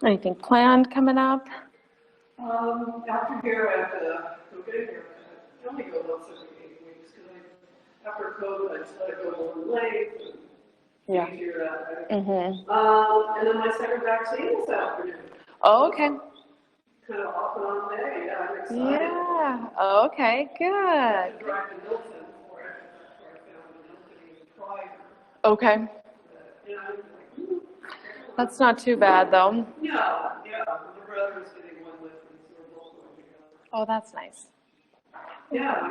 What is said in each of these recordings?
Anything planned coming up? After here, I have to go get a haircut. I only go once every 8 weeks because after COVID, I just let it go more late. Yeah. Easier that way. Mm-hmm. And then my second vaccine this afternoon. Oh, okay. Kind of off and on day. Yeah, I'm excited. Yeah. Oh, okay. Good. I had to drive to Milton before I found the Milton prior. Okay. That's not too bad, though. Yeah. My brother was getting one with me, so we're both going together. Oh, that's nice. Yeah.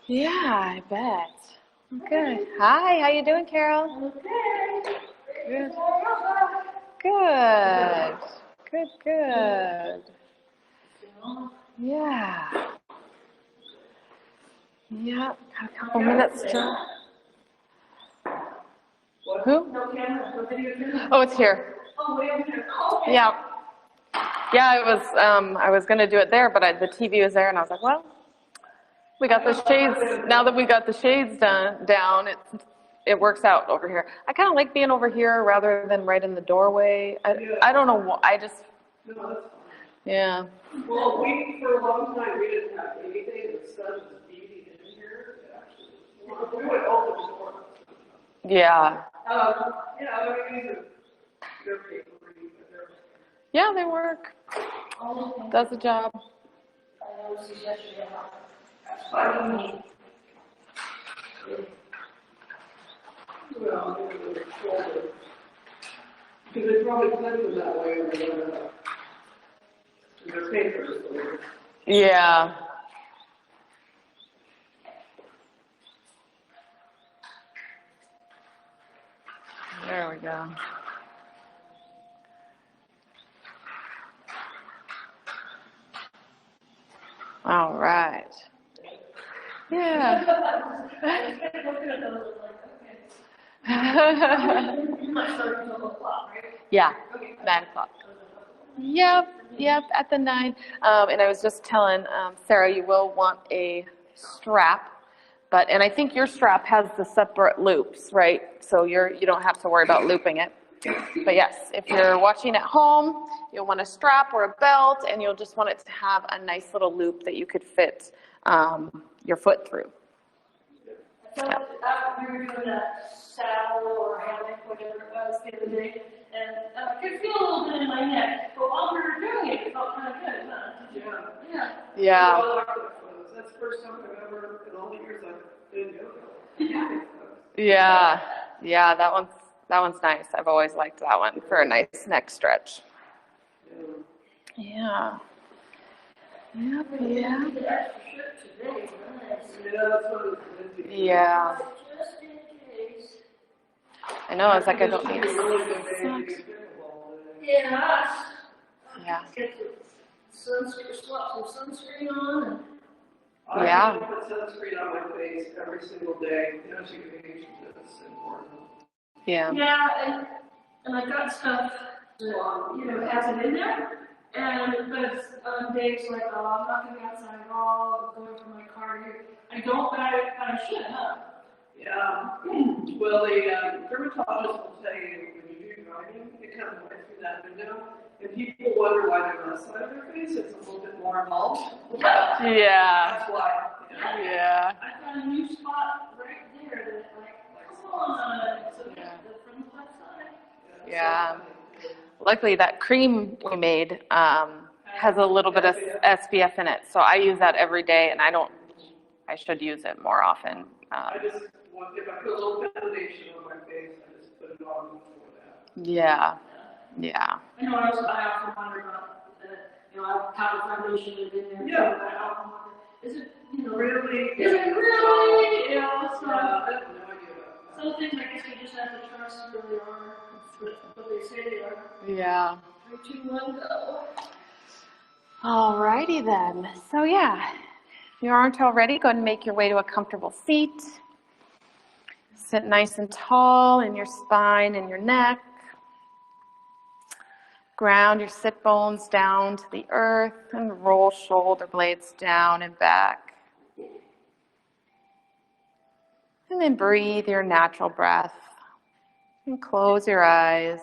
Yeah, I bet. Good. Hi, how you doing, Carol? Okay. Good. Good. Good, good. Yeah. Yeah, got a couple minutes to... Who? No camera, no video camera. Oh, it's here. Oh, way over there. Okay. Yeah. Yeah, it was, I was going to do it there, but the TV was there, and I was like, well, we got the shades. Now that we got the shades down, it works out over here. I kind of like being over here rather than right in the doorway. I don't know why. I just, No, that's fine. yeah. Well, for a long time, we didn't have anything. The sun was beating in here. Actually, we would open the door. Yeah. Yeah, I mean, they're paper-free, but they're... Yeah, they work. Does the job. I noticed this yesterday. That's funny. Well, they're shorter. Because they probably clip them that way or they're papers. So Yeah. There we go. All right. Yeah. Yeah, 9 o'clock. Yep, at the 9. And I was just telling Sarah, you will want a strap, and I think your strap has the separate loops, right? So you don't have to worry about looping it. But yes, if you're watching at home, you'll want a strap or a belt, and you'll just want it to have a nice little loop that you could fit your foot through. So we were doing that saddle or hammock, whatever it was, the other day, and I could feel a little bit in my neck, but while we were doing it, it felt kind of good, huh? Yeah. Yeah. That's the first time I've ever, in all the years I've been yoga. Yeah, that one's nice. I've always liked that one for a nice neck stretch. Yeah. Yep, yeah. Yeah. I know, it's like I don't need socks. Yeah. Get the sunscreen, swap some sunscreen on. I put sunscreen on my face every single day. You know, she can age this important. Yeah. Yeah, and I got stuff, has it in there. But it's on days like, I'm not going to be outside at all, I'm going from my car here. I don't, but I should, huh? Yeah. Well, the dermatologist will say when you do driving, it kind of right through that window. And people wonder why their left side of their face is a little bit more involved. Yeah. That's why. Yeah. I found a new spot right there that, come on, so from the left side. Yeah. Luckily, that cream we made has a little bit of SPF in it, so I use that every day, and I should use it more often. I just if I put a little foundation on my face, I just put it on before that. Yeah. I know I often wonder about how the foundation is in there. Yeah. I often wonder, is it, really? Is it really? So, I have no idea about that. Some things I guess we just have to trust really are what they say they are. Yeah. 3, 2, 1, go. Alrighty then. So yeah, if you aren't already, go ahead and make your way to a comfortable seat. Sit nice and tall in your spine and your neck. Ground your sit bones down to the earth and roll shoulder blades down and back. then breathe your natural breath and close your eyes.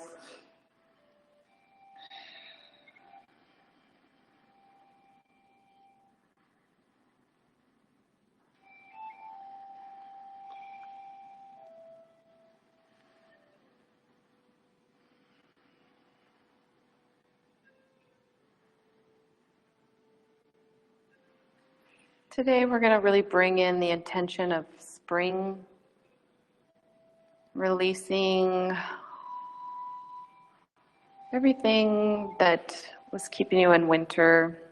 Today we're going to really bring in the intention of spring, releasing everything that was keeping you in winter,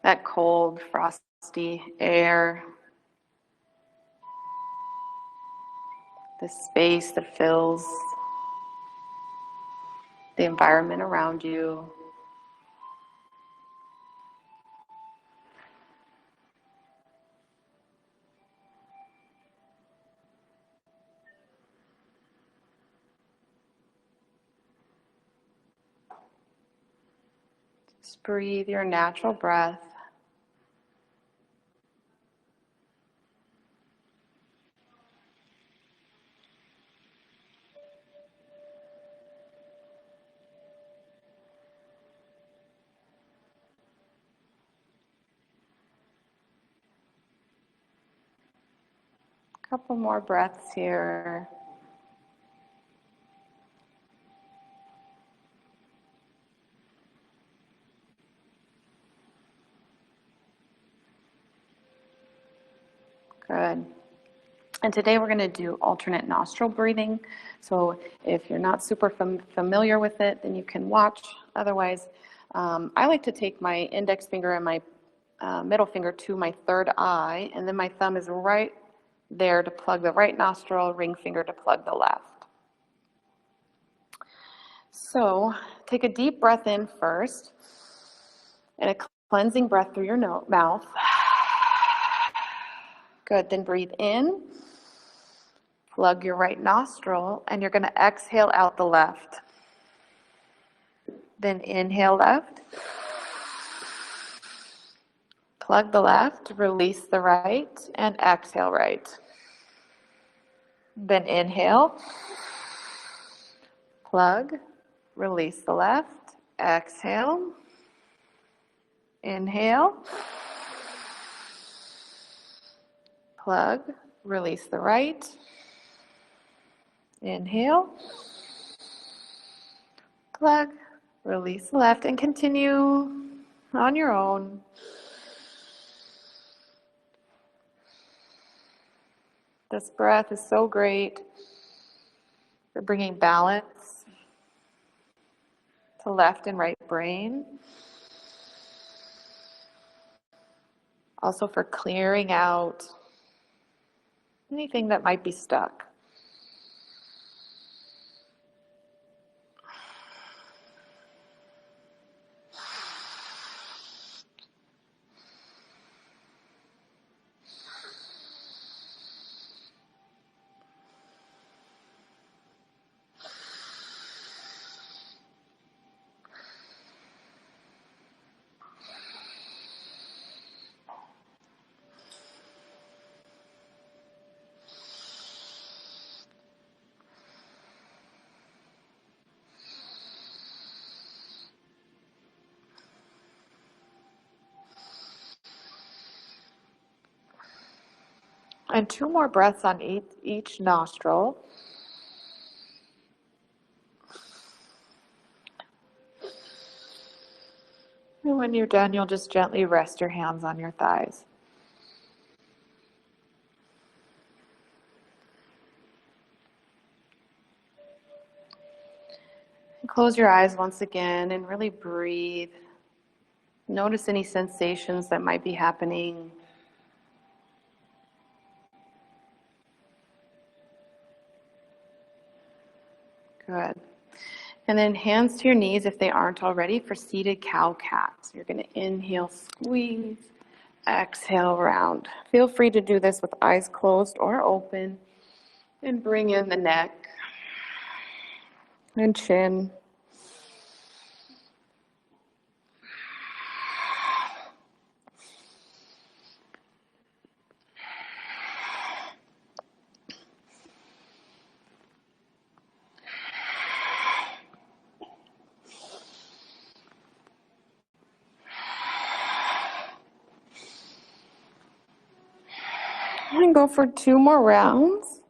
that cold, frosty air, the space that fills the environment around you. Just breathe your natural breath. A couple more breaths here. Good. And today we're going to do alternate nostril breathing. So if you're not super familiar with it, then you can watch. Otherwise, I like to take my index finger and my middle finger to my third eye, and then my thumb is right there to plug the right nostril, ring finger to plug the left. So take a deep breath in first, and a cleansing breath through your mouth. Good, then breathe in, plug your right nostril, and you're going to exhale out the left. Then inhale left, plug the left, release the right, and exhale right. Then inhale, plug, release the left, exhale, inhale, plug, release the right, inhale, plug, release the left, and continue on your own. This breath is so great for bringing balance to left and right brain. Also for clearing out anything that might be stuck. And 2 more breaths on each nostril. And when you're done, you'll just gently rest your hands on your thighs. And close your eyes once again and really breathe. Notice any sensations that might be happening. Good. And then hands to your knees if they aren't already for seated cow-cat. So you're going to inhale, squeeze, exhale, round. Feel free to do this with eyes closed or open. And bring in the neck and chin. And go for 2 more rounds.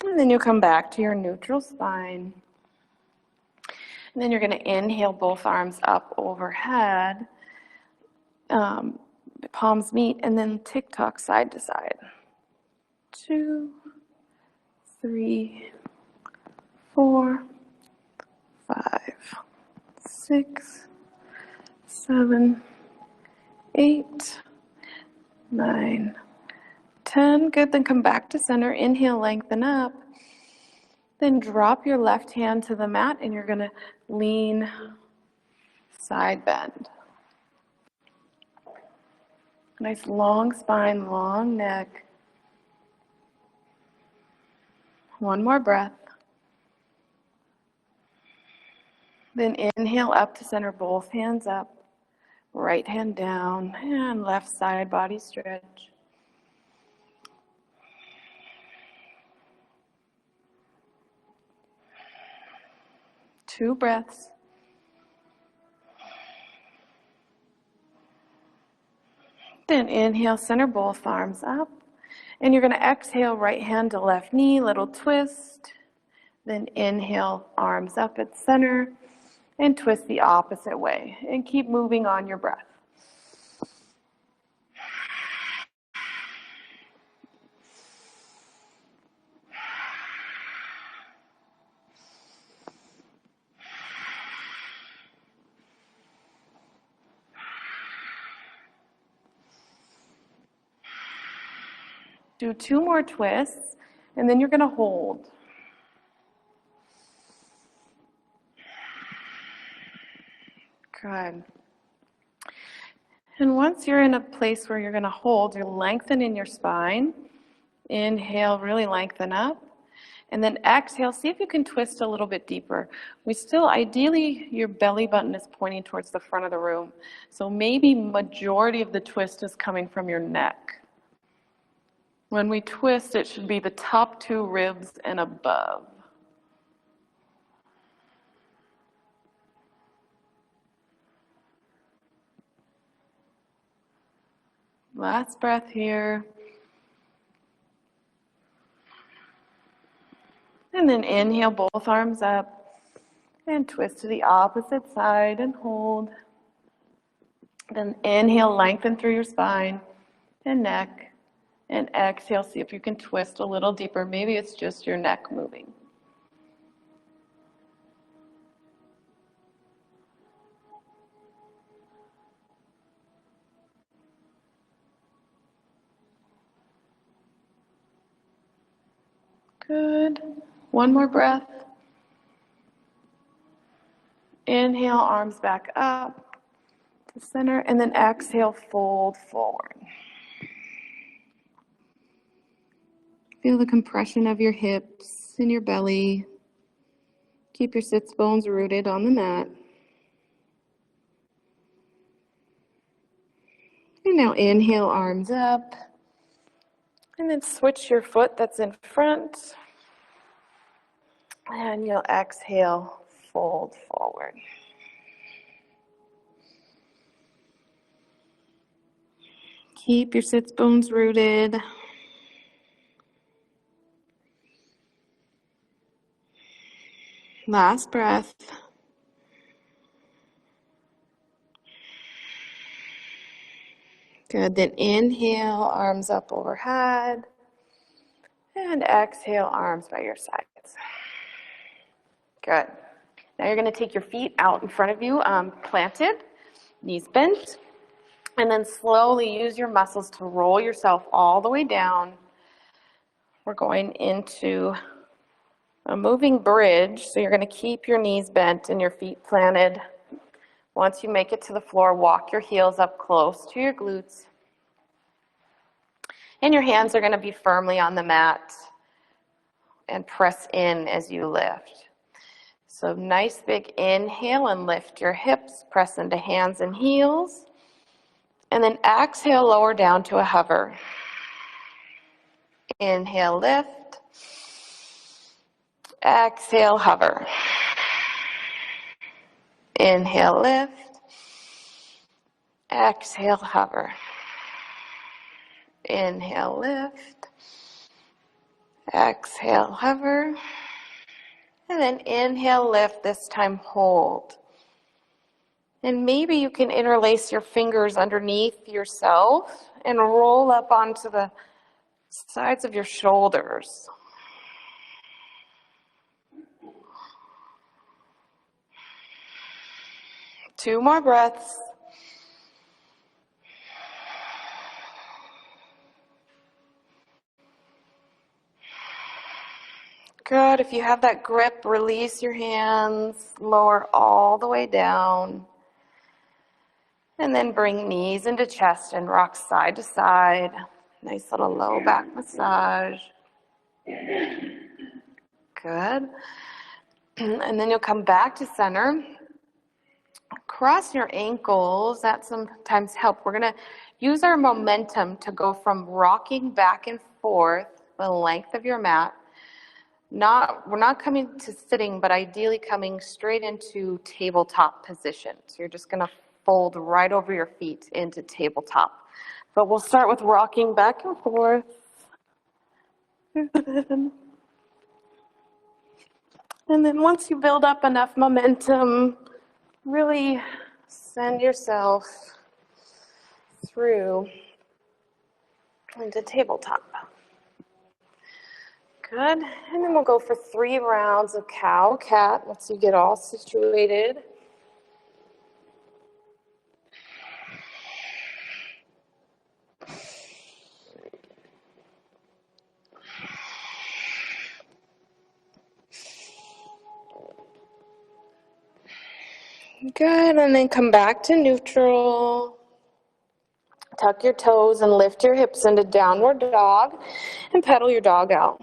And then you'll come back to your neutral spine. And then you're going to inhale both arms up overhead. Palms meet, and then tick-tock side to side. 2, 3, 4, 5, 6, 7, 8, 9, 10. Good. Then come back to center. Inhale, lengthen up. Then drop your left hand to the mat, and you're going to lean side bend. Nice long spine, long neck. 1 more breath. Then inhale up to center, both hands up, right hand down, and left side body stretch. Two breaths. Then inhale, center both arms up. And you're going to exhale, right hand to left knee, little twist. Then inhale, arms up at center, and twist the opposite way. And keep moving on your breath. Do 2 more twists, and then you're going to hold. Good. And once you're in a place where you're going to hold, you're lengthening your spine. Inhale, really lengthen up. And then exhale, see if you can twist a little bit deeper. Ideally, your belly button is pointing towards the front of the room. So maybe majority of the twist is coming from your neck. When we twist, it should be the top 2 ribs and above. Last breath here. And then inhale, both arms up, and twist to the opposite side and hold. Then inhale, lengthen through your spine and neck. And exhale, see if you can twist a little deeper. Maybe it's just your neck moving. Good. 1 more breath. Inhale, arms back up to center, and then exhale, fold forward. Feel the compression of your hips and your belly. Keep your sits bones rooted on the mat. And now inhale, arms up. And then switch your foot that's in front. And you'll exhale, fold forward. Keep your sits bones rooted. Last breath. Good. Then inhale, arms up overhead. And exhale, arms by your sides. Good. Now you're going to take your feet out in front of you, planted, knees bent. And then slowly use your muscles to roll yourself all the way down. We're going into a moving bridge, so you're going to keep your knees bent and your feet planted. Once you make it to the floor, walk your heels up close to your glutes. And your hands are going to be firmly on the mat and press in as you lift. So nice big inhale and lift your hips, press into hands and heels. And then exhale, lower down to a hover. Inhale, lift. Exhale, hover. Inhale, lift. Exhale, hover. Inhale, lift. Exhale, hover. And then inhale, lift, this time hold. And maybe you can interlace your fingers underneath yourself and roll up onto the sides of your shoulders. Two more breaths. Good. If you have that grip, release your hands, lower all the way down. And then bring knees into chest and rock side to side. Nice little low back massage. Good. And then you'll come back to center. Cross your ankles. That sometimes helps. We're going to use our momentum to go from rocking back and forth the length of your mat. We're not coming to sitting, but ideally coming straight into tabletop position. So you're just going to fold right over your feet into tabletop. But we'll start with rocking back and forth. And then once you build up enough momentum, really send yourself through into tabletop. Good. And then we'll go for 3 rounds of cow, cat, once you get all situated. Good, and then come back to neutral. Tuck your toes and lift your hips into downward dog and pedal your dog out.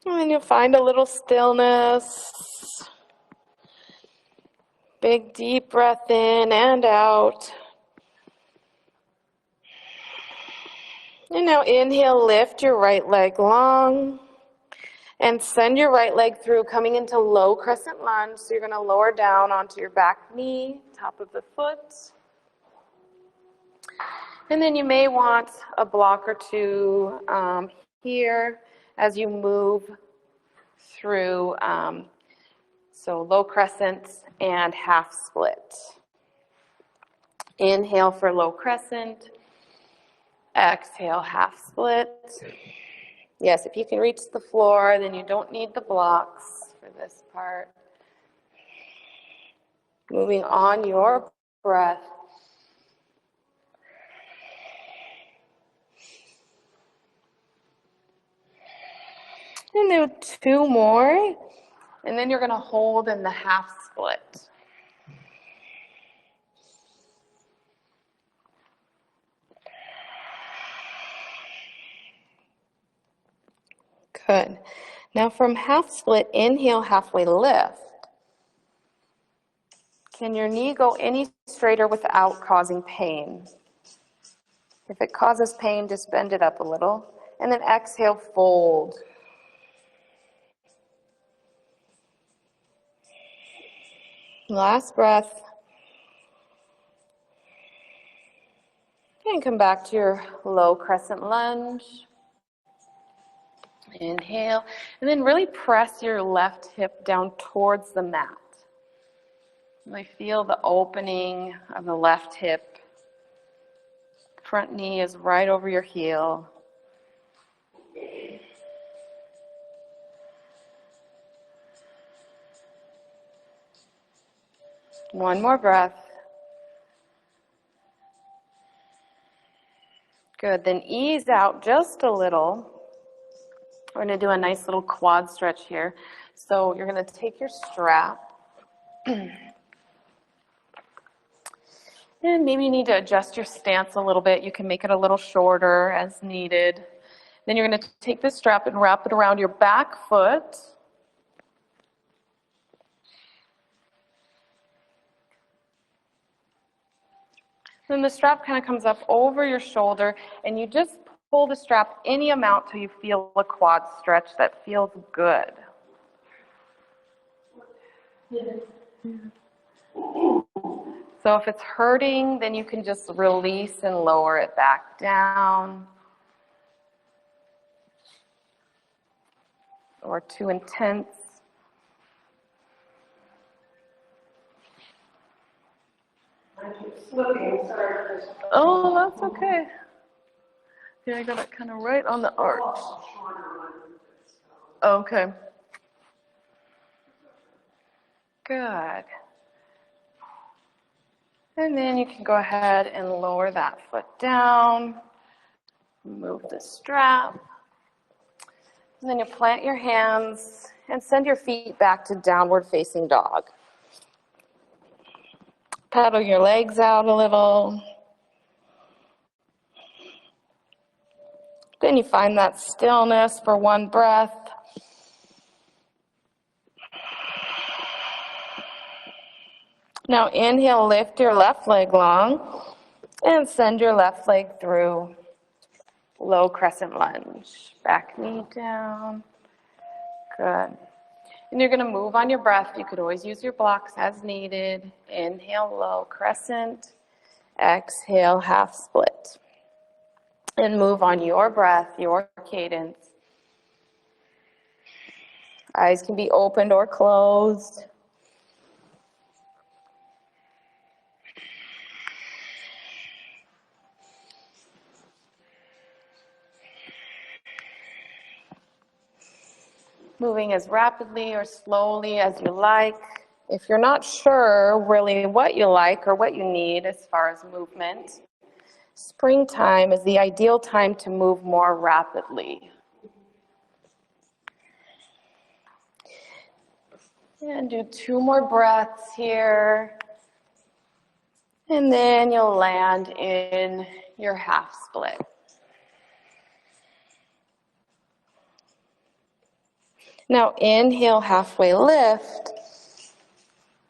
And then you'll find a little stillness. Big deep breath in and out. And now inhale, lift your right leg long. And send your right leg through, coming into low crescent lunge. So you're going to lower down onto your back knee, top of the foot. And then you may want a block or two here as you move through, so low crescent and half split. Inhale for low crescent. Exhale, half split. Yes, if you can reach the floor, then you don't need the blocks for this part. Moving on your breath. And do 2 more. And then you're going to hold in the half split. Good. Now from half split, inhale, halfway lift. Can your knee go any straighter without causing pain? If it causes pain, just bend it up a little. And then exhale, fold. Last breath. And come back to your low crescent lunge. Inhale. And then really press your left hip down towards the mat. Really feel the opening of the left hip. Front knee is right over your heel. One more breath. Good. Then ease out just a little. We're going to do a nice little quad stretch here. So you're going to take your strap. And maybe you need to adjust your stance a little bit. You can make it a little shorter as needed. Then you're going to take this strap and wrap it around your back foot. Then the strap kind of comes up over your shoulder, and you just Pull the strap any amount till you feel a quad stretch that feels good. So if it's hurting, then you can just release and lower it back down. Or too intense. I keep slipping, sorry. Oh, that's okay. Yeah, I got it kind of right on the arch. Okay. Good. And then you can go ahead and lower that foot down. Move the strap. And then you plant your hands and send your feet back to downward facing dog. Pedal your legs out a little. Then you find that stillness for one breath. Now inhale, lift your left leg long and send your left leg through low crescent lunge. Back knee down. Good. And you're going to move on your breath. You could always use your blocks as needed. Inhale, low crescent. Exhale, half split. And move on your breath, your cadence. Eyes can be opened or closed. Moving as rapidly or slowly as you like. If you're not sure really what you like or what you need as far as movement, springtime is the ideal time to move more rapidly. And do 2 more breaths here. And then you'll land in your half split. Now inhale, halfway lift.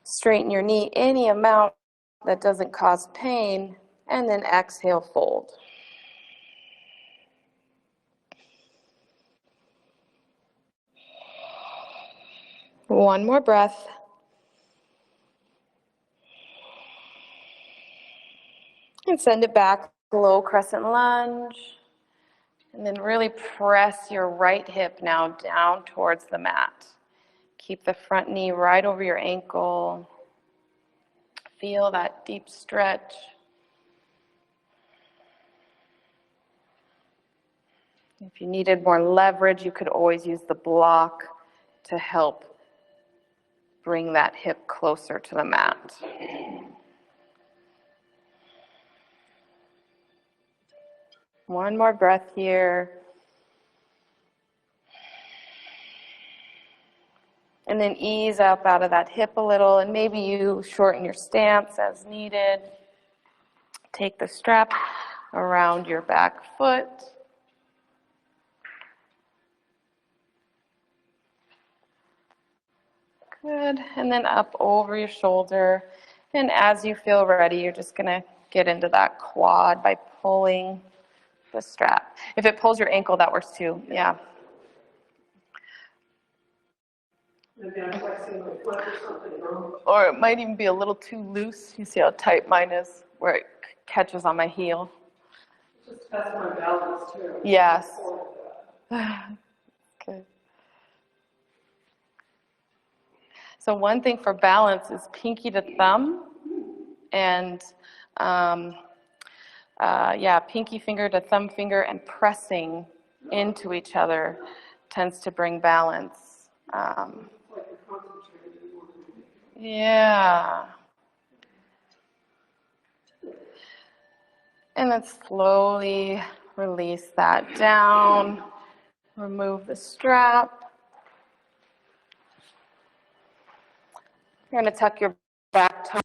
Straighten your knee any amount that doesn't cause pain. And then exhale, fold. One more breath. And send it back, low crescent lunge. And then really press your right hip now down towards the mat. Keep the front knee right over your ankle. Feel that deep stretch. If you needed more leverage, you could always use the block to help bring that hip closer to the mat. One more breath here. And then ease up out of that hip a little, and maybe you shorten your stance as needed. Take the strap around your back foot. Good, and then up over your shoulder. And as you feel ready, you're just gonna get into that quad by pulling the strap. If it pulls your ankle, that works too, yeah. Maybe I'm flexing my foot or something wrong. Or it might even be a little too loose. You see how tight mine is, where it catches on my heel. Just test my balance too. Yes. Good. So one thing for balance is pinky to thumb, and pinky finger to thumb finger, and pressing into each other tends to bring balance. Yeah. And then slowly release that down. Remove the strap. You're going to tuck your back toe.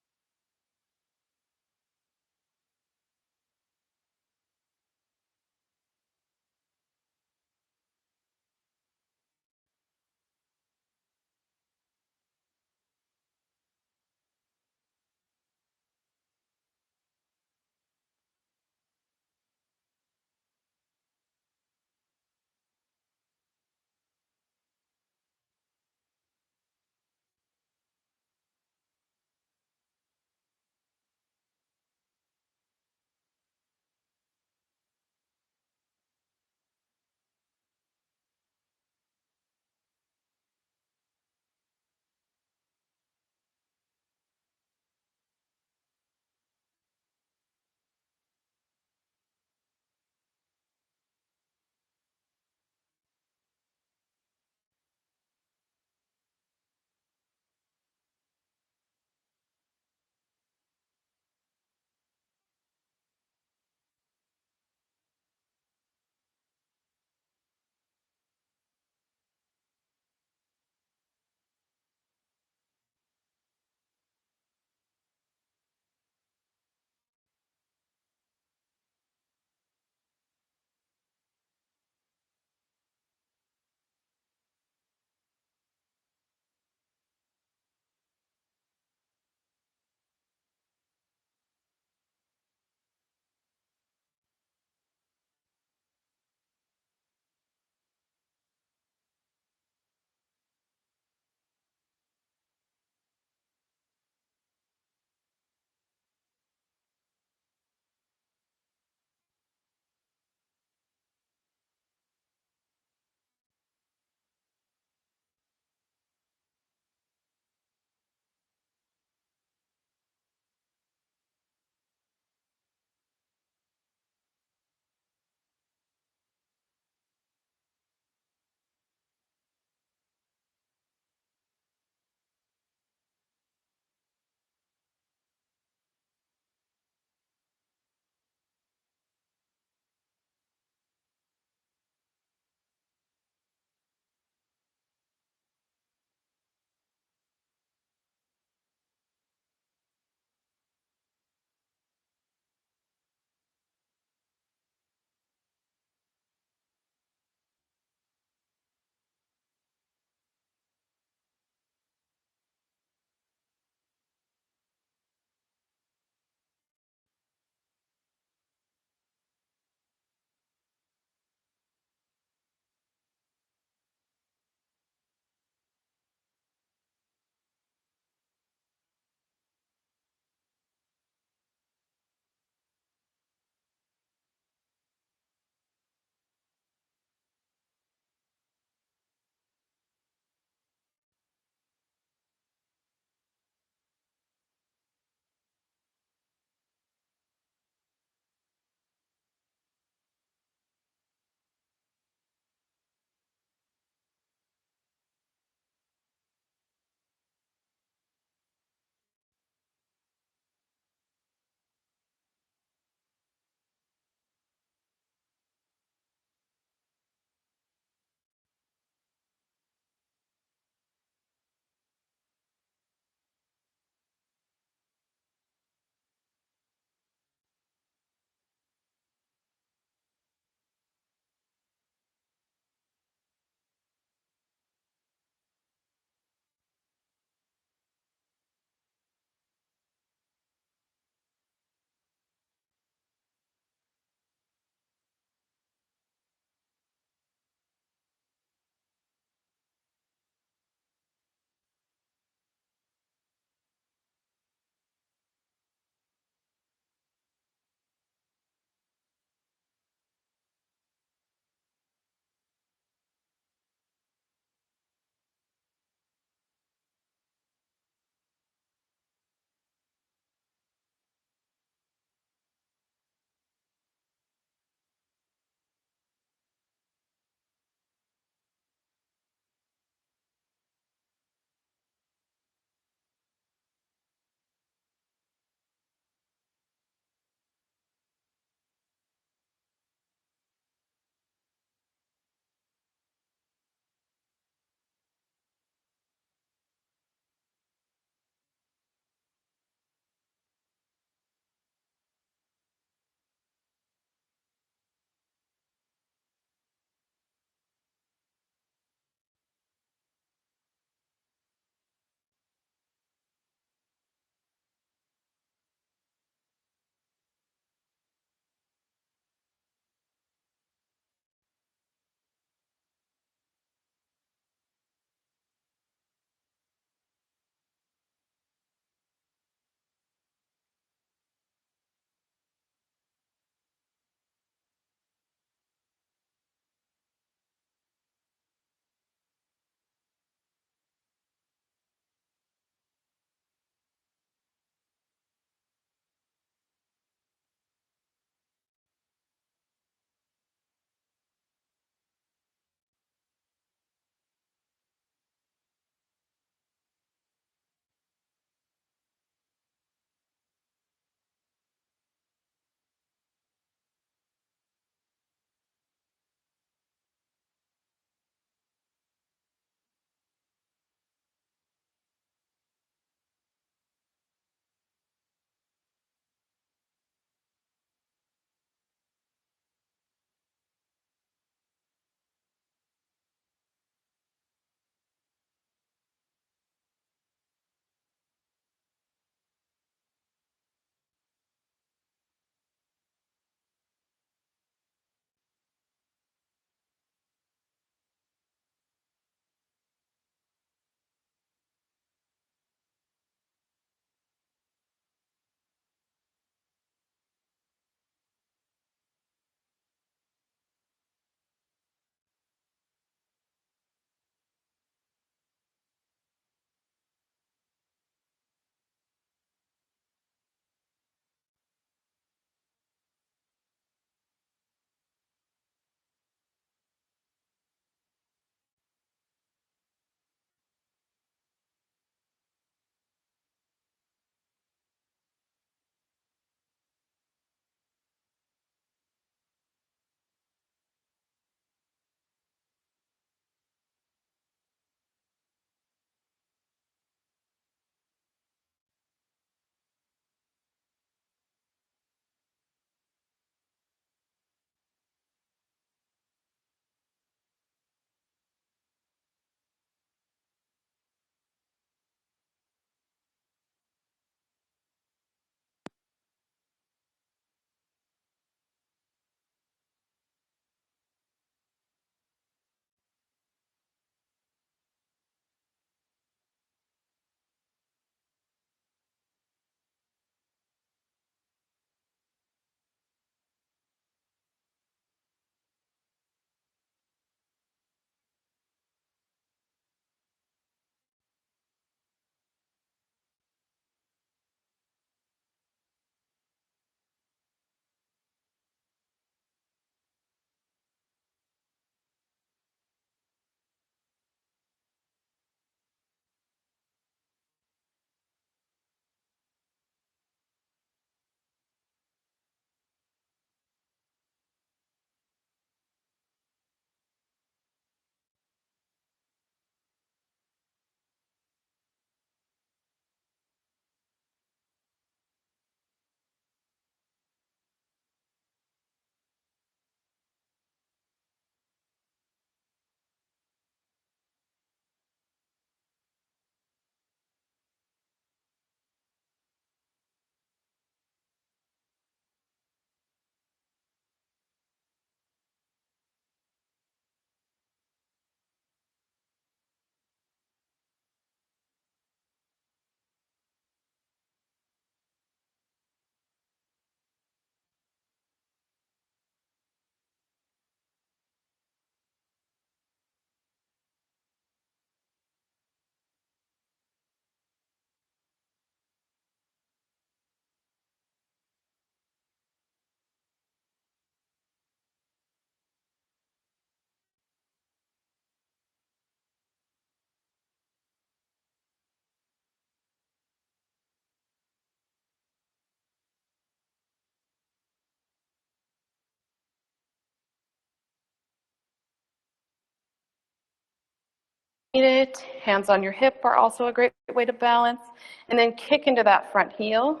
it. Hands on your hip are also a great way to balance. And then kick into that front heel.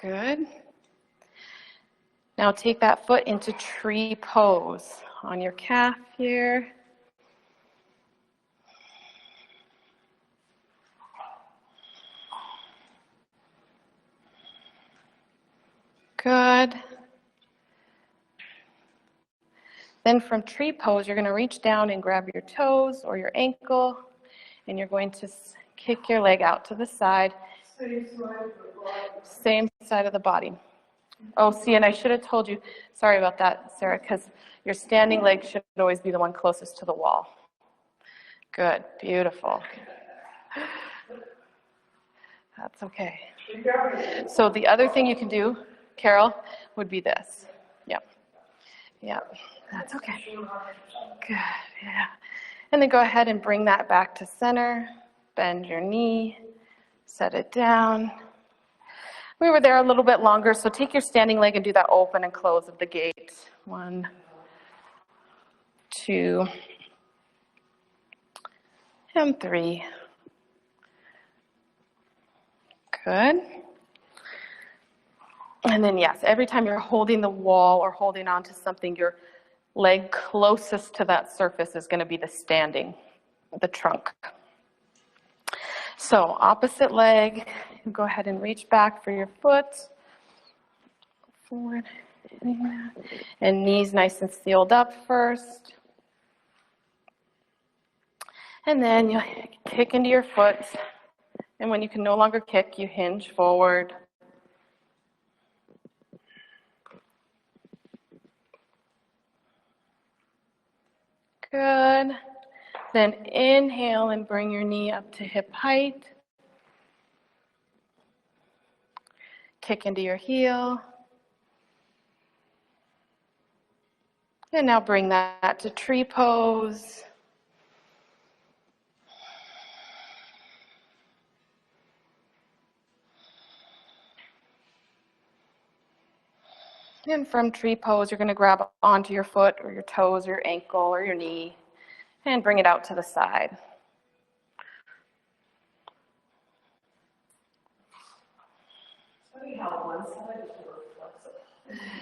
Good. Now take that foot into tree pose on your calf here. Good. Then from tree pose, you're going to reach down and grab your toes or your ankle, and you're going to kick your leg out to the side. Same side of the body. Oh, see, and I should have told you, sorry about that, Sarah, because your standing leg should always be the one closest to the wall. Good, beautiful. That's okay. So the other thing you can do, Carol, would be this. Yep. Yep. That's okay. Good, yeah. And then go ahead and bring that back to center. Bend your knee. Set it down. We were there a little bit longer, so take your standing leg and do that open and close of the gate. 1, 2, and 3. Good. And then yes, every time you're holding the wall or holding on to something, your leg closest to that surface is going to be the standing, the trunk. So opposite leg, go ahead and reach back for your foot. Forward. And knees nice and sealed up first. And then you kick into your foot. And when you can no longer kick, you hinge forward. Good. Then inhale and bring your knee up to hip height. Kick into your heel. And now bring that to tree pose. And from tree pose, you're going to grab onto your foot or your toes or your ankle or your knee and bring it out to the side.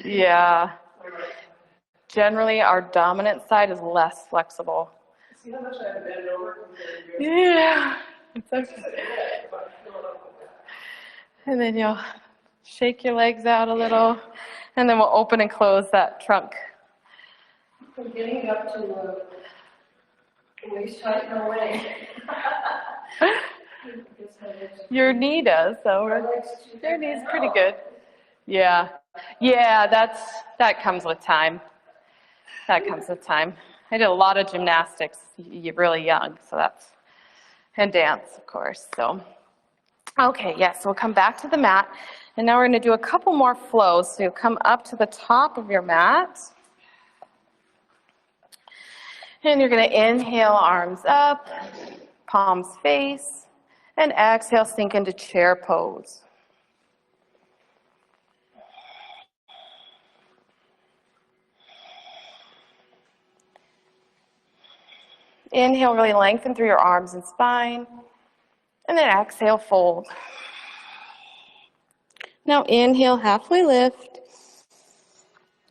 Yeah. Generally, our dominant side is less flexible. See how much I have to bend over? Yeah. It's okay. And then you'll shake your legs out a little, and then we'll open and close that trunk. From getting up to waist height, no way. Your knee does, so your knee's pretty good. Yeah. Yeah, that comes with time. That comes with time. I did a lot of gymnastics really young, so that's, and dance, of course. So, okay, yes, we'll come back to the mat, and now we're going to do a couple more flows. So you'll come up to the top of your mat, and you're going to inhale, arms up, palms face, and exhale, sink into chair pose. Inhale, really lengthen through your arms and spine. And then exhale, fold. Now inhale, halfway lift.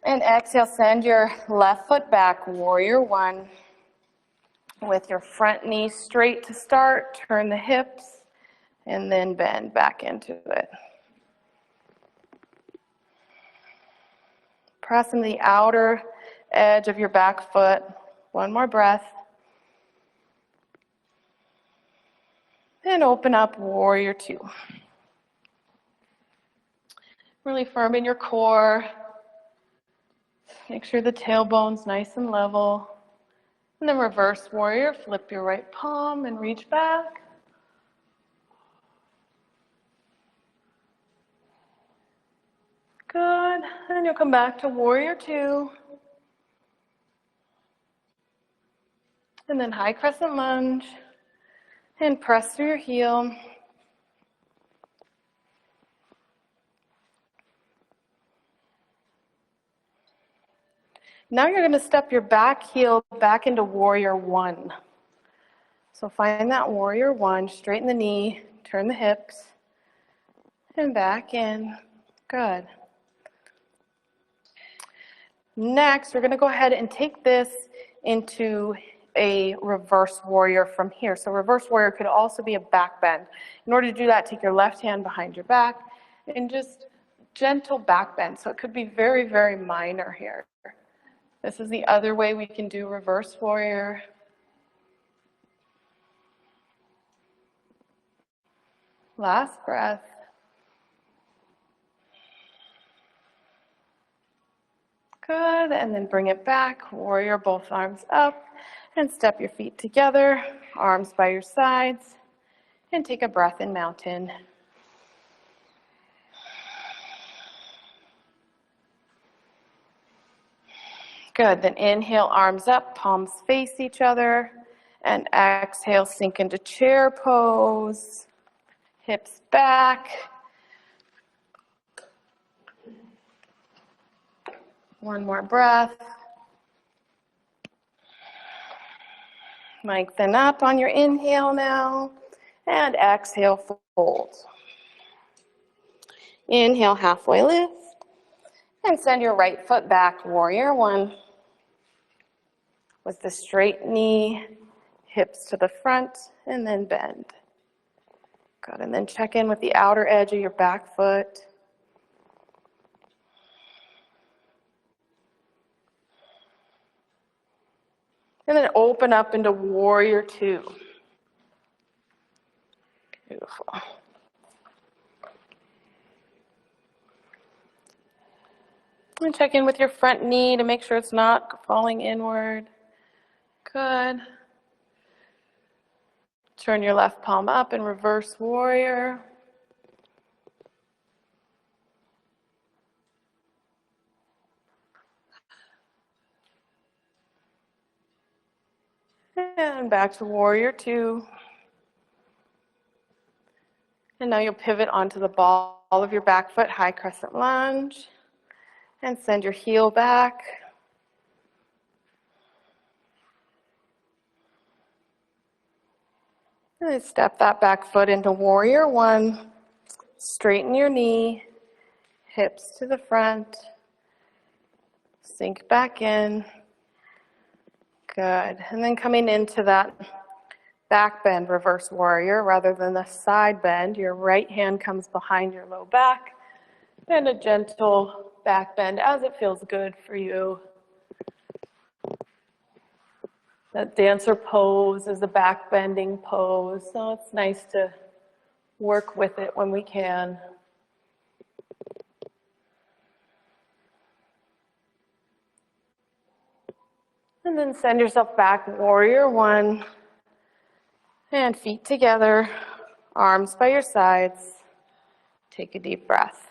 And exhale, send your left foot back, warrior one. With your front knee straight to start, turn the hips, and then bend back into it. Press in the outer edge of your back foot. One more breath. And open up, warrior two. Really firm in your core. Make sure the tailbone's nice and level. And then reverse warrior, flip your right palm and reach back. Good. And you'll come back to warrior two. And then high crescent lunge. And press through your heel. Now you're going to step your back heel back into warrior one. So find that warrior one, straighten the knee, turn the hips, and back in. Good. Next, we're going to go ahead and take this into a reverse warrior from here. So reverse warrior could also be a back bend. In order to do that, take your left hand behind your back and just gentle back bend. So it could be very, very minor here. This is the other way we can do reverse warrior. Last breath. Good, and then bring it back, warrior, both arms up, and step your feet together, arms by your sides, and take a breath in mountain. Good, then inhale, arms up, palms face each other, and exhale, sink into chair pose, hips back. One more breath. Lengthen up on your inhale now, and exhale, fold. Inhale, halfway lift, and send your right foot back, warrior one. With the straight knee, hips to the front, and then bend. Good, and then check in with the outer edge of your back foot. And then open up into warrior two. Beautiful. And check in with your front knee to make sure it's not falling inward. Good. Turn your left palm up in reverse warrior. And back to warrior two. And now you'll pivot onto the ball of your back foot, high crescent lunge. And send your heel back. And then step that back foot into warrior one. Straighten your knee, hips to the front. Sink back in. Good. And then coming into that back bend, reverse warrior, rather than the side bend, your right hand comes behind your low back. And a gentle back bend as it feels good for you. That dancer pose is a back bending pose, so it's nice to work with it when we can. And then send yourself back, warrior one. And feet together, arms by your sides. Take a deep breath.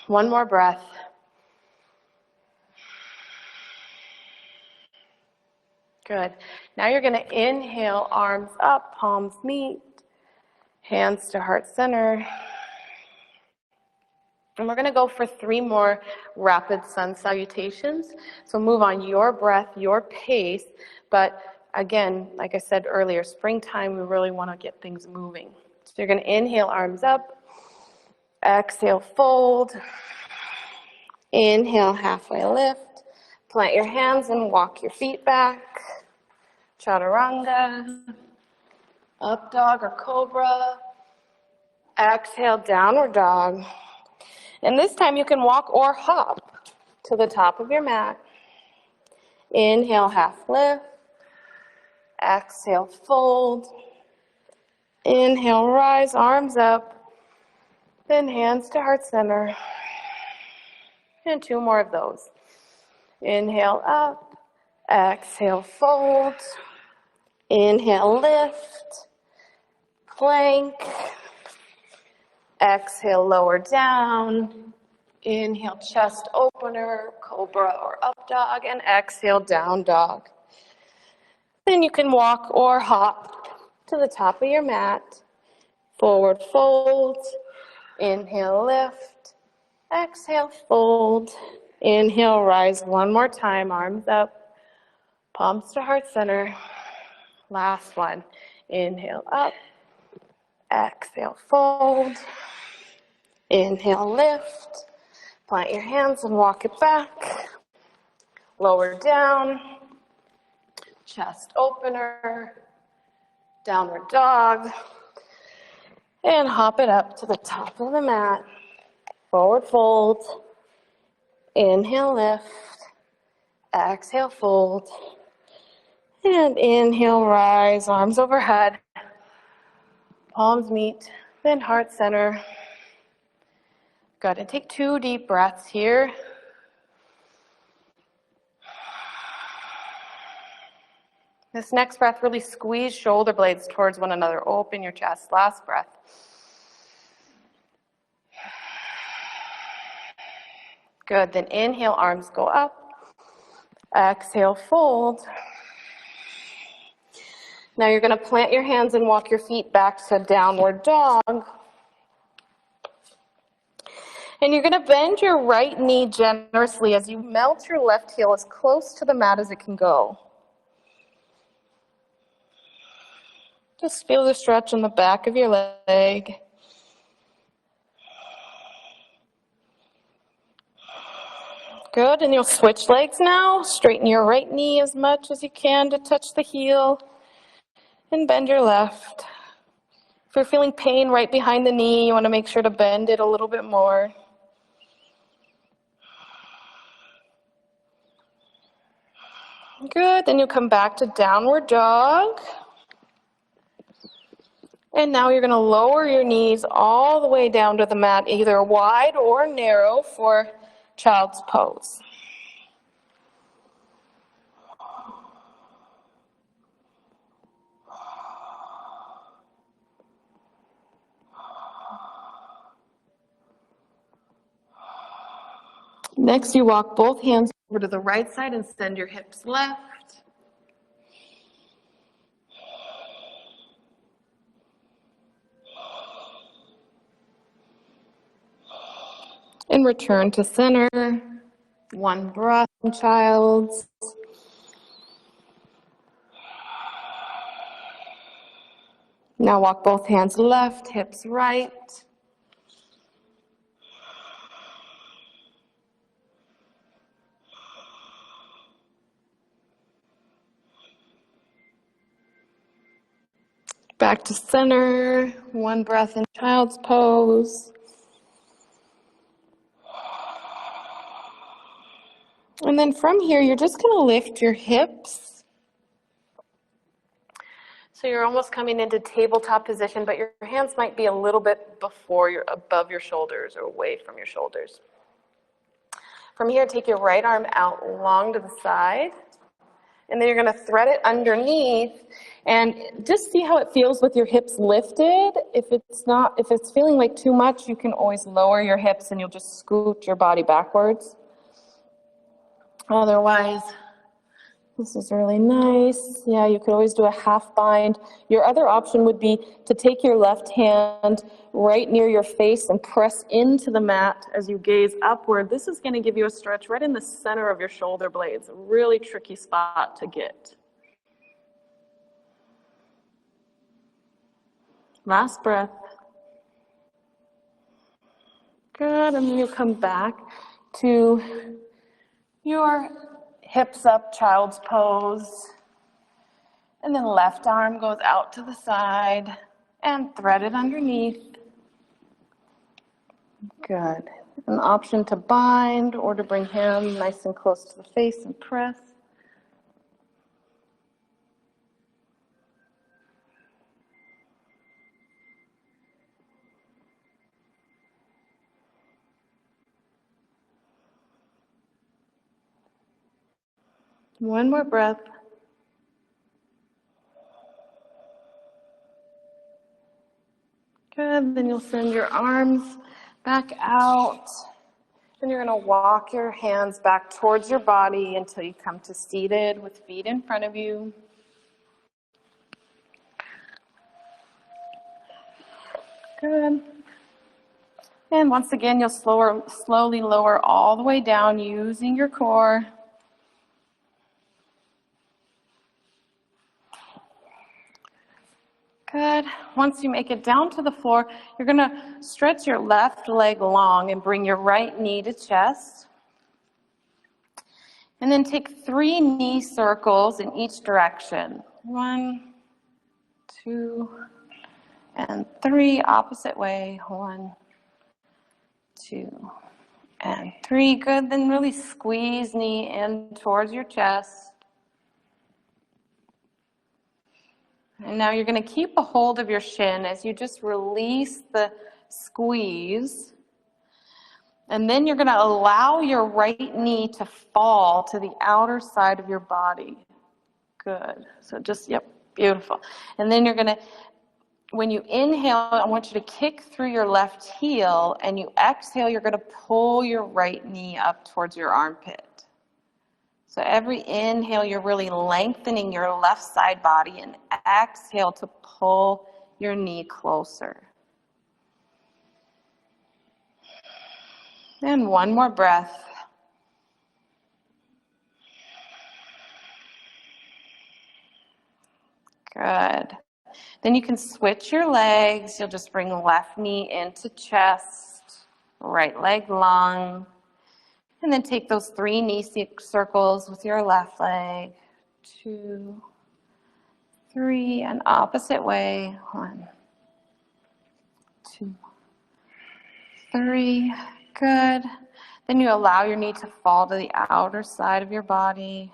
One more breath. Good. Now you're going to inhale, arms up, palms meet, hands to heart center. And we're going to go for 3 more rapid sun salutations. So move on your breath, your pace. But again, like I said earlier, springtime, we really want to get things moving. So you're going to inhale, arms up. Exhale, fold. Inhale, halfway lift. Plant your hands and walk your feet back. Chaturanga. Up dog or cobra. Exhale, downward dog. And this time you can walk or hop to the top of your mat. Inhale, half lift. Exhale, fold. Inhale, rise, arms up. Then hands to heart center. And 2 more of those. Inhale, up. Exhale, fold. Inhale, lift. Plank. Exhale, lower down. Inhale, chest opener, cobra or up dog, and exhale, down dog. Then you can walk or hop to the top of your mat. Forward fold. Inhale, lift. Exhale, fold. Inhale, rise one more time, arms up. Palms to heart center. Last one. Inhale up. Exhale, fold. Inhale, lift. Plant your hands and walk it back. Lower down. Chest opener. Downward dog. And hop it up to the top of the mat. Forward fold. Inhale, lift. Exhale, fold. And inhale, rise, arms overhead. Palms meet, then heart center. Good, and take 2 deep breaths here. This next breath, really squeeze shoulder blades towards one another. Open your chest, last breath. Good, then inhale, arms go up. Exhale, fold. Now you're gonna plant your hands and walk your feet back to downward dog. And you're gonna bend your right knee generously as you melt your left heel as close to the mat as it can go. Just feel the stretch in the back of your leg. Good, and you'll switch legs now. Straighten your right knee as much as you can to touch the heel. And bend your left. If you're feeling pain right behind the knee, you want to make sure to bend it a little bit more. Good, then you'll come back to downward dog. And now you're going to lower your knees all the way down to the mat, either wide or narrow for child's pose. Next, you walk both hands over to the right side and send your hips left. And return to center. 1 breath in child's. Now walk both hands left, hips right. Back to center. 1 breath in child's pose. And then from here, you're just going to lift your hips. So you're almost coming into tabletop position, but your hands might be a little bit above your shoulders or away from your shoulders. From here, take your right arm out long to the side. And then you're going to thread it underneath and just see how it feels with your hips lifted. If it's feeling like too much, you can always lower your hips and you'll just scoot your body backwards. Otherwise, this is really nice. Yeah, you could always do a half bind. Your other option would be to take your left hand right near your face and press into the mat as you gaze upward. This is going to give you a stretch right in the center of your shoulder blades, a really tricky spot to get. Last breath. Good, and then you come back to your hips up, child's pose. And then left arm goes out to the side and thread it underneath. Good. An option to bind or to bring hand nice and close to the face and press. One more breath. Good, then you'll send your arms back out. Then you're going to walk your hands back towards your body until you come to seated with feet in front of you. Good. And once again, you'll slowly lower all the way down using your core. Good. Once you make it down to the floor, you're going to stretch your left leg long and bring your right knee to chest. And then take 3 knee circles in each direction. 1, 2, and 3, opposite way. 1, 2, and 3. Good. Then really squeeze knee in towards your chest. And now you're going to keep a hold of your shin as you just release the squeeze. And then you're going to allow your right knee to fall to the outer side of your body. Good. So just, yep, beautiful. And then you're going to, when you inhale, I want you to kick through your left heel, and you exhale, you're going to pull your right knee up towards your armpit. So every inhale, you're really lengthening your left side body, and exhale to pull your knee closer. And one more breath. Good. Then you can switch your legs. You'll just bring left knee into chest, right leg long. And then take those 3 knee circles with your left leg. 2, 3, and opposite way. 1, 2, 3. Good. Then you allow your knee to fall to the outer side of your body.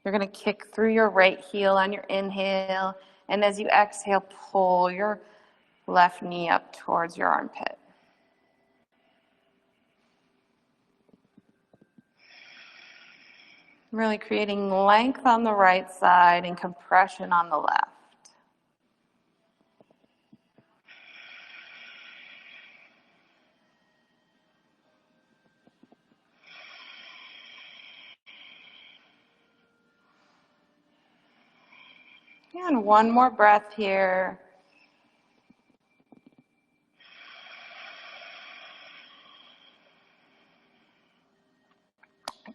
You're going to kick through your right heel on your inhale. And as you exhale, pull your left knee up towards your armpit. Really creating length on the right side and compression on the left. And one more breath here.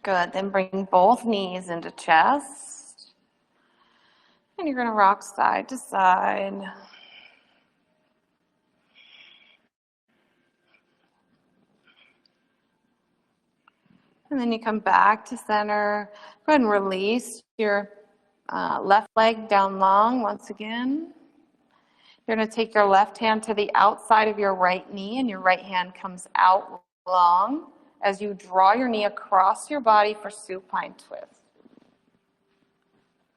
Good. Then bring both knees into chest. And you're going to rock side to side. And then you come back to center. Go ahead and release your left leg down long once again. You're going to take your left hand to the outside of your right knee, and your right hand comes out long as you draw your knee across your body for supine twist.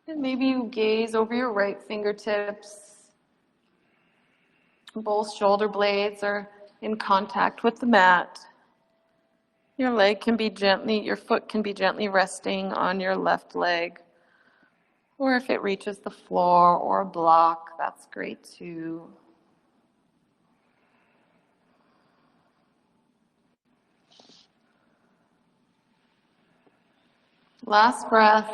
And maybe you gaze over your right fingertips. Both shoulder blades are in contact with the mat. Your leg can be gently, your foot can be gently resting on your left leg. Or if it reaches the floor or a block, that's great too. Last breath.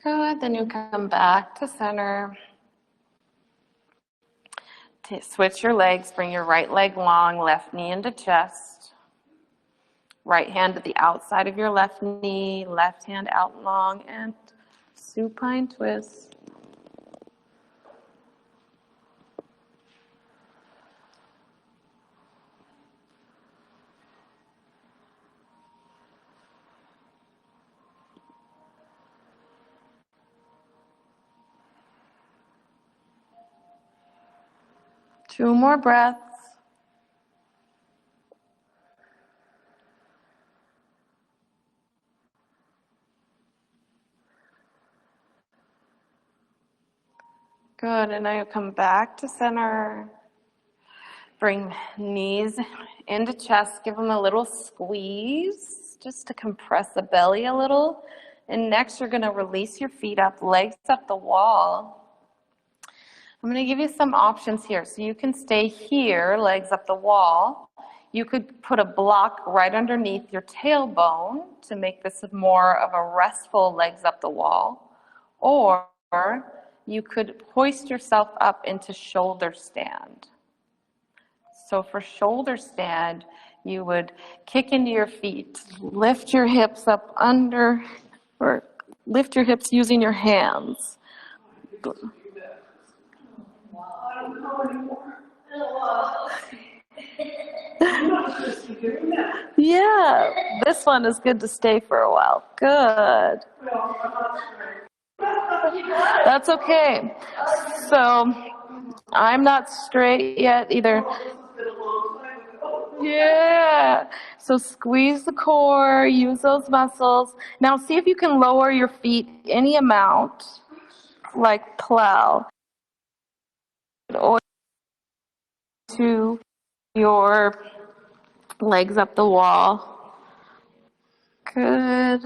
Good, then you come back to center. Switch your legs, bring your right leg long, left knee into chest. Right hand to the outside of your left knee, left hand out long, and supine twist. Two more breaths. Good, and now you come back to center. Bring knees into chest, give them a little squeeze, just to compress the belly a little. And next you're gonna release your feet up, legs up the wall. I'm going to give you some options here. So you can stay here, legs up the wall. You could put a block right underneath your tailbone to make this more of a restful legs up the wall. Or you could hoist yourself up into shoulder stand. So for shoulder stand, you would kick into your feet, lift your hips up under, or Lift your hips using your hands. I don't know anymore. I'm not supposed to be doing that. Yeah, this one is good to stay for a while. Good. Well, I'm not straight. That's okay. So I'm not straight yet either. This has been a long time ago. Yeah. So squeeze the core, use those muscles. Now see if you can lower your feet any amount, like plow, or to your legs up the wall. Good.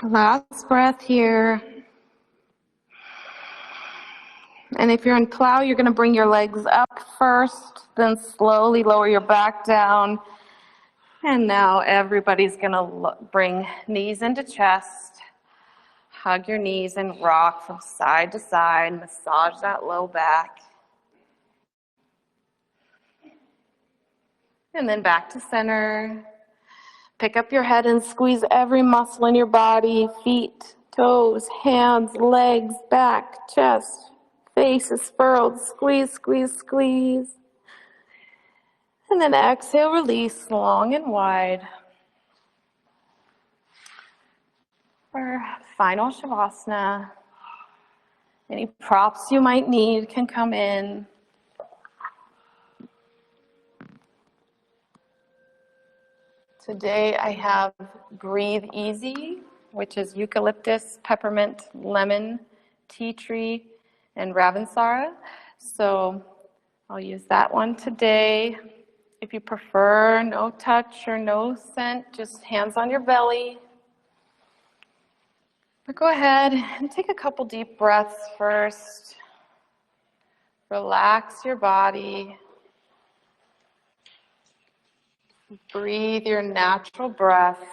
Last breath here. And if you're in plow, you're going to bring your legs up first, then slowly lower your back down. And now everybody's going to bring knees into chest. Hug your knees and rock from side to side. Massage that low back. And then back to center. Pick up your head and squeeze every muscle in your body, feet, toes, hands, legs, back, chest, face is furrowed. Squeeze, squeeze, squeeze. And then exhale, release long and wide. For final Shavasana. Any props you might need can come in. Today I have Breathe Easy, which is eucalyptus, peppermint, lemon, tea tree, and Ravensara. So I'll use that one today. If you prefer no touch or no scent, just hands on your belly. But go ahead and take a couple deep breaths first. Relax your body. Breathe your natural breath.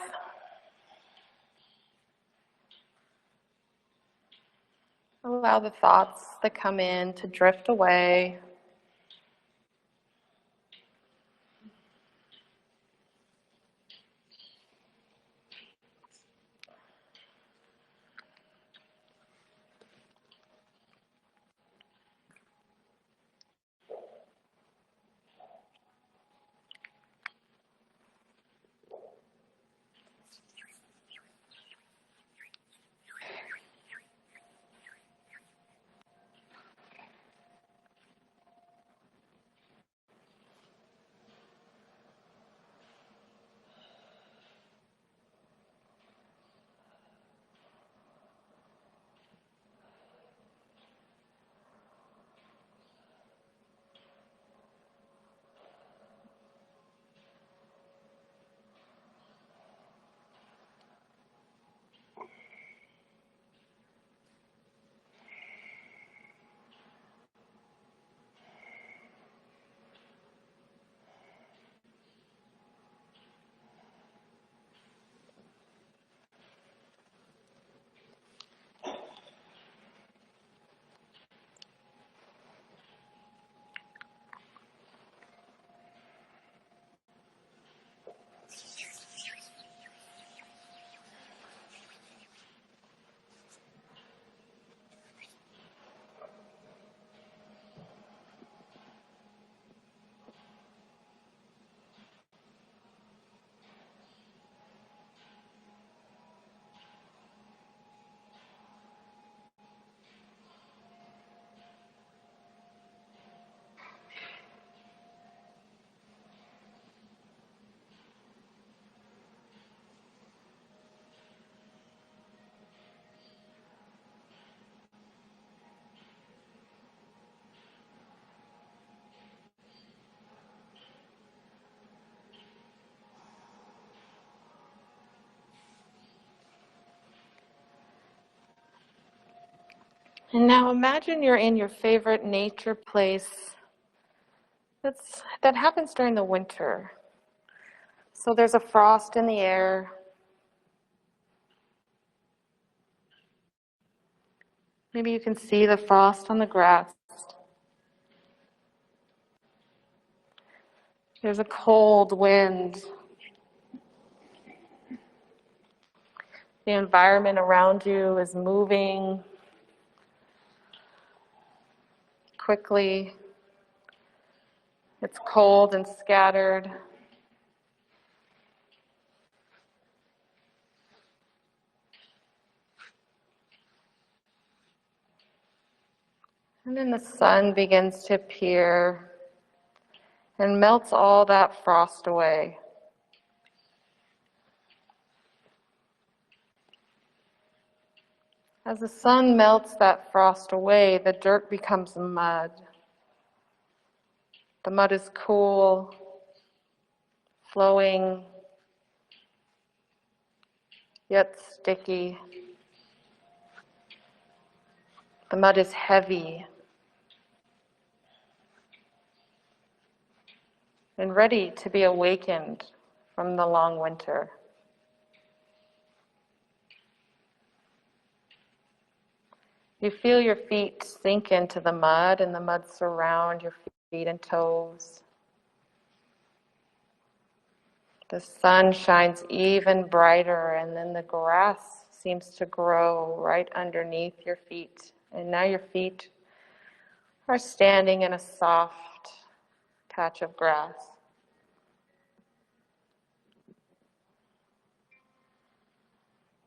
Allow the thoughts that come in to drift away. And now imagine you're in your favorite nature place that happens during the winter. So there's a frost in the air. Maybe you can see the frost on the grass. There's a cold wind. The environment around you is moving quickly. It's cold and scattered. And then the sun begins to appear and melts all that frost away. As the sun melts that frost away, the dirt becomes mud. The mud is cool, flowing, yet sticky. The mud is heavy and ready to be awakened from the long winter. You feel your feet sink into the mud, and the mud surround your feet and toes. The sun shines even brighter, and then the grass seems to grow right underneath your feet. And now your feet are standing in a soft patch of grass.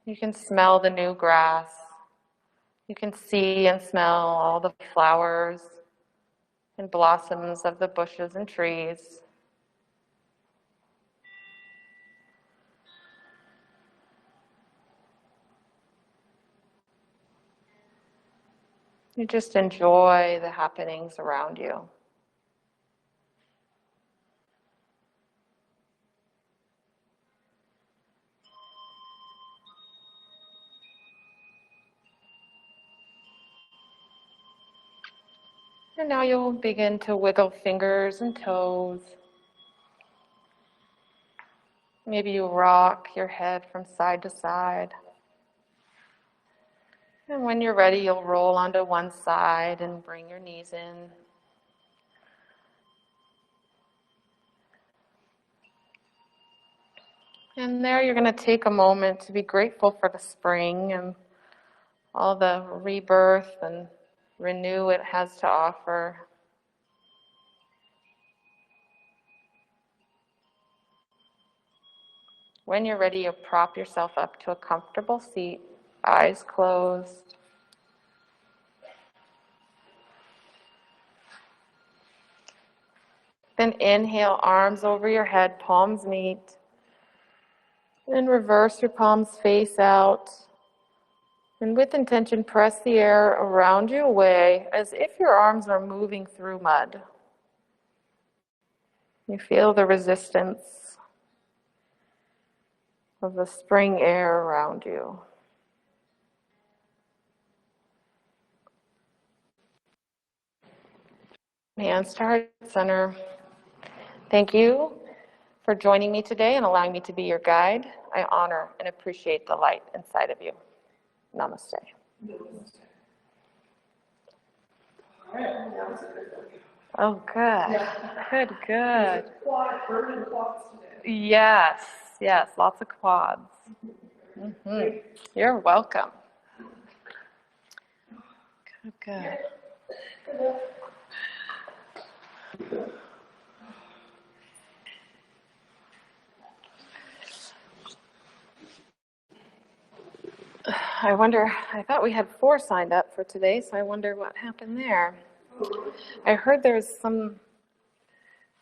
You can smell the new grass. You can see and smell all the flowers and blossoms of the bushes and trees. You just enjoy the happenings around you. And now you'll begin to wiggle fingers and toes. Maybe you rock your head from side to side. And when you're ready, you'll roll onto one side and bring your knees in. And there you're going to take a moment to be grateful for the spring and all the rebirth and renew it has to offer. When you're ready, you'll prop yourself up to a comfortable seat, eyes closed. Then inhale, arms over your head, palms meet. Then reverse your palms face out. And with intention, press the air around you away as if your arms are moving through mud. You feel the resistance of the spring air around you. Hands to heart center. Thank you for joining me today and allowing me to be your guide. I honor and appreciate the light inside of you. Namaste. Oh, good. Good. Yes, lots of quads. Mm-hmm. You're welcome. Good. I wonder, I thought we had 4 signed up for today, so I wonder what happened there. I heard there's some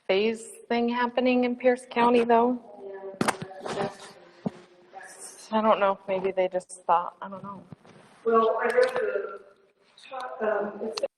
phase thing happening in Pierce County, though. I don't know, maybe they just thought, I don't know. Well, I read the top,